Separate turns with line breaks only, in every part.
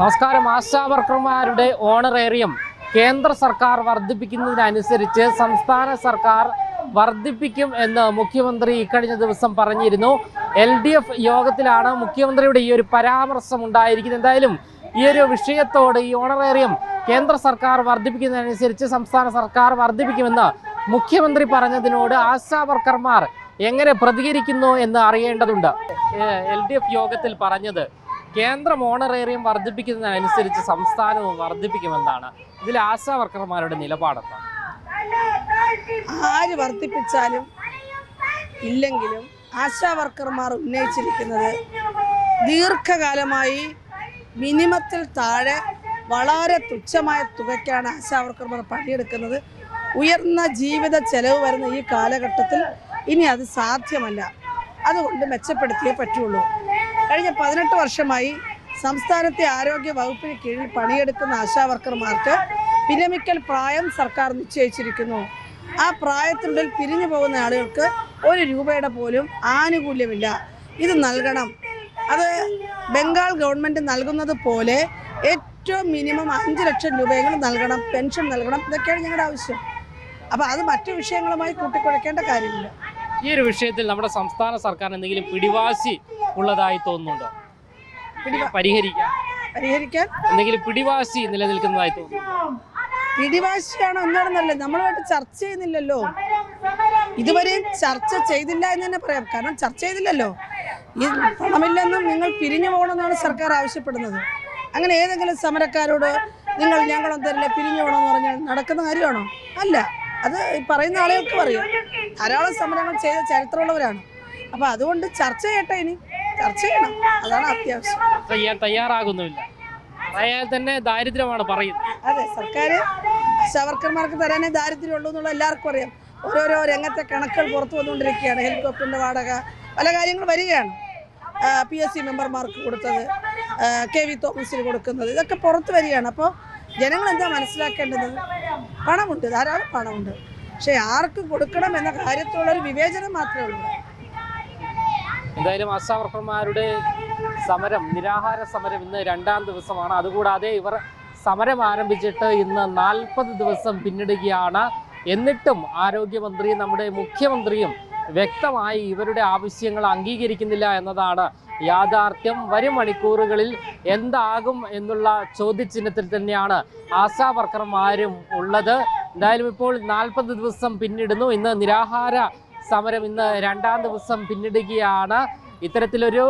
നമസ്കാരം. ആശാ വർക്കർമാരുടെ ഓണറേറിയം കേന്ദ്ര സർക്കാർ വർദ്ധിപ്പിക്കുന്നതിനനുസരിച്ച് സംസ്ഥാന സർക്കാർ വർദ്ധിപ്പിക്കും എന്ന് മുഖ്യമന്ത്രി ഇക്കഴിഞ്ഞ ദിവസം പറഞ്ഞിരുന്നു. LDF യോഗത്തിലാണ് മുഖ്യമന്ത്രിയുടെ ഈ ഒരു പരാമർശം ഉണ്ടായിരിക്കുന്നത്. എന്തായാലും ഈ ഒരു വിഷയത്തോട് ഈ ഓണറേറിയം കേന്ദ്ര സർക്കാർ വർദ്ധിപ്പിക്കുന്നതിനനുസരിച്ച് സംസ്ഥാന സർക്കാർ വർദ്ധിപ്പിക്കുമെന്ന് മുഖ്യമന്ത്രി പറഞ്ഞതിനോട് ആശാ വർക്കർമാർ എങ്ങനെ പ്രതികരിക്കുന്നു എന്ന് അറിയേണ്ടതുണ്ട്. LDF യോഗത്തിൽ പറഞ്ഞത് കേന്ദ്രം ഓണറേറിയം വർദ്ധിപ്പിക്കുന്നതിനനുസരിച്ച് സംസ്ഥാനവും വർദ്ധിപ്പിക്കുമെന്നാണ്. ഇതിൽ ആശാ വർക്കർമാരുടെ നിലപാടെന്താണ്?
ആര് വർദ്ധിപ്പിച്ചാലും ഇല്ലെങ്കിലും ആശാ വർക്കർമാർ ഉന്നയിച്ചിരിക്കുന്നത് ദീർഘകാലമായി മിനിമത്തിൽ താഴെ വളരെ തുച്ഛമായ തുകയ്ക്കാണ് ആശാ വർക്കർമാർ പണിയെടുക്കുന്നത്. ഉയർന്ന ജീവിത ചെലവ് വരുന്ന ഈ കാലഘട്ടത്തിൽ ഇനി അത് സാധ്യമല്ല. അതുകൊണ്ട് മെച്ചപ്പെടുത്തിയേ പറ്റുള്ളൂ. കഴിഞ്ഞ 18 വർഷമായി സംസ്ഥാനത്തെ ആരോഗ്യ വകുപ്പിന് കീഴിൽ പണിയെടുക്കുന്ന ആശാ വർക്കർമാർക്ക് വിരമിക്കൽ പ്രായം സർക്കാർ നിശ്ചയിച്ചിരിക്കുന്നു. ആ പ്രായത്തിനുള്ളിൽ പിരിഞ്ഞു പോകുന്ന ആളുകൾക്ക് 1 രൂപയുടെ പോലും ആനുകൂല്യമില്ല. ഇത് നൽകണം. അത് ബംഗാൾ ഗവൺമെൻറ് നൽകുന്നത് പോലെ ഏറ്റവും മിനിമം 5 ലക്ഷം രൂപയെങ്കിലും നൽകണം, പെൻഷൻ നൽകണം. ഇതൊക്കെയാണ് ഞങ്ങളുടെ ആവശ്യം. അപ്പോൾ അത് മറ്റു വിഷയങ്ങളുമായി കൂട്ടിക്കുഴയ്ക്കേണ്ട കാര്യമില്ല.
ഈ ഒരു വിഷയത്തിൽ നമ്മുടെ സംസ്ഥാന സർക്കാർ എന്തെങ്കിലും പിടിവാശി ഉള്ളതായി തോന്നുന്നുണ്ടോ? പരിഹരിക്കാൻ എന്തെങ്കിലും പിടിവാശി നിലനിൽക്കുന്നതായി തോന്നുന്നു?
പിടിവാശിയാണോ എന്താണെന്നല്ലേ, നമ്മളുമായിട്ട് ചർച്ച ചെയ്യുന്നില്ലല്ലോ. ഇതുവരെയും ചർച്ച ചെയ്തില്ല എന്ന് തന്നെ പറയാം. കാരണം ചർച്ച ചെയ്തില്ലല്ലോ. ഈ പണമില്ലെന്നും നിങ്ങൾ പിരിഞ്ഞു പോകണമെന്നാണ് സർക്കാർ ആവശ്യപ്പെടുന്നത്. അങ്ങനെ ഏതെങ്കിലും സമരക്കാരോട് ഞങ്ങളൊന്നും തരില്ല, പിരിഞ്ഞു പോകണമെന്ന് പറഞ്ഞാൽ നടക്കുന്ന കാര്യമാണോ? അല്ല. അത് പറയുന്ന ആളുകൾക്ക് പറയാം. ധാരാളം സമരങ്ങൾ ചെയ്ത ചരിത്രമുള്ളവരാണ്. അപ്പോൾ അതുകൊണ്ട് ചർച്ച ചെയ്യട്ടെ, ഇനി ചർച്ച ചെയ്യണം. അതാണ് അത്യാവശ്യം.
ചെയ്യാൻ തയ്യാറാകുന്നുമില്ല, പറയാൻ തന്നെ ദാരിദ്ര്യമാണ് പറയുന്നത്.
അതെ, സർക്കാർ ആശാ വർക്കർമാർക്ക് തരാനേ ദാരിദ്ര്യമുള്ളൂ എന്നുള്ള എല്ലാവർക്കും അറിയാം. ഓരോരോ രംഗത്തെ കണക്കുകൾ പുറത്തു വന്നുകൊണ്ടിരിക്കുകയാണ്. ഹെലികോപ്റ്ററിൻ്റെ വാടക, പല കാര്യങ്ങൾ വരികയാണ്. PSC മെമ്പർമാർക്ക് കൊടുത്തത്, KV തോമസിന് കൊടുക്കുന്നത്, ഇതൊക്കെ പുറത്ത് വരികയാണ്. അപ്പോൾ ജനങ്ങൾ എന്താ മനസ്സിലാക്കേണ്ടത്? പണമുണ്ട്, ധാരാളം പണമുണ്ട്. പക്ഷേ ആർക്ക് കൊടുക്കണം എന്ന കാര്യത്തിലുള്ളൊരു വിവേചനം മാത്രമേ ഉള്ളൂ.
എന്തായാലും ആശാ വർക്കർമാരുടെ സമരം, നിരാഹാര സമരം ഇന്ന് 2ാം ദിവസമാണ്. അതുകൂടാതെ ഇവർ സമരം ആരംഭിച്ചിട്ട് ഇന്ന് 40 ദിവസം പിന്നിടുകയാണ്. എന്നിട്ടും ആരോഗ്യമന്ത്രി, നമ്മുടെ മുഖ്യമന്ത്രിയും വ്യക്തമായി ഇവരുടെ ആവശ്യങ്ങൾ അംഗീകരിക്കുന്നില്ല എന്നതാണ് യാഥാർത്ഥ്യം. വരും മണിക്കൂറുകളിൽ എന്താകും എന്നുള്ള ചോദ്യചിഹ്നത്തിൽ തന്നെയാണ് ആശാ വർക്കർമാരും ഉള്ളത്. എന്തായാലും ഇപ്പോൾ 40 ദിവസം പിന്നിടുന്നു. ഇന്ന് നിരാഹാര സമരം ഇന്ന് 2ാം ദിവസം പിന്നിടുകയാണ്. ഇത്തരത്തിലൊരു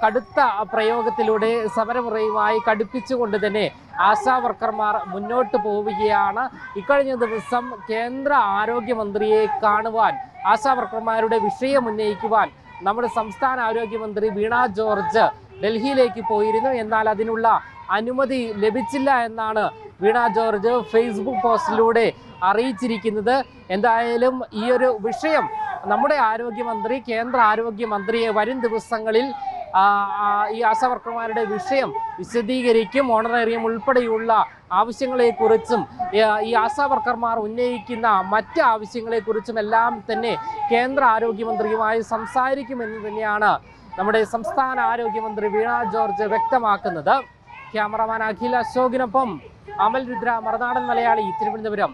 കടുത്ത പ്രയോഗത്തിലൂടെ സമരമുറയുമായി കടുപ്പിച്ചുകൊണ്ട് തന്നെ ആശാ വർക്കർമാർ മുന്നോട്ട് പോവുകയാണ്. ഇക്കഴിഞ്ഞ ദിവസം കേന്ദ്ര ആരോഗ്യമന്ത്രിയെ കാണുവാൻ, ആശാ വർക്കർമാരുടെ വിഷയം ഉന്നയിക്കുവാൻ നമ്മുടെ സംസ്ഥാന ആരോഗ്യമന്ത്രി വീണ ജോർജ് ഡൽഹിയിലേക്ക് പോയിരുന്നു. എന്നാൽ അതിനുള്ള അനുമതി ലഭിച്ചില്ല എന്നാണ് വീണ ജോർജ് ഫേസ്ബുക്ക് പോസ്റ്റിലൂടെ അറിയിച്ചിരിക്കുന്നത്. എന്തായാലും ഈ ഒരു വിഷയം നമ്മുടെ ആരോഗ്യമന്ത്രി, കേന്ദ്ര ആരോഗ്യമന്ത്രിയെ വരും ദിവസങ്ങളിൽ ഈ ആശാ വർക്കർമാരുടെ വിഷയം വിശദീകരിക്കും. ഓണറേറിയം ഉൾപ്പെടെയുള്ള ആവശ്യങ്ങളെക്കുറിച്ചും ഈ ആശാ വർക്കർമാർ ഉന്നയിക്കുന്ന മറ്റ് ആവശ്യങ്ങളെക്കുറിച്ചും എല്ലാം തന്നെ കേന്ദ്ര ആരോഗ്യമന്ത്രിയുമായി സംസാരിക്കുമെന്ന് തന്നെയാണ് നമ്മുടെ സംസ്ഥാന ആരോഗ്യമന്ത്രി വീണ ജോർജ് വ്യക്തമാക്കുന്നത്. ക്യാമറമാൻ അഖിൽ അശോകിനൊപ്പം അമൽ രുദ്ര, മറുനാടൻ മലയാളി, തിരുവനന്തപുരം.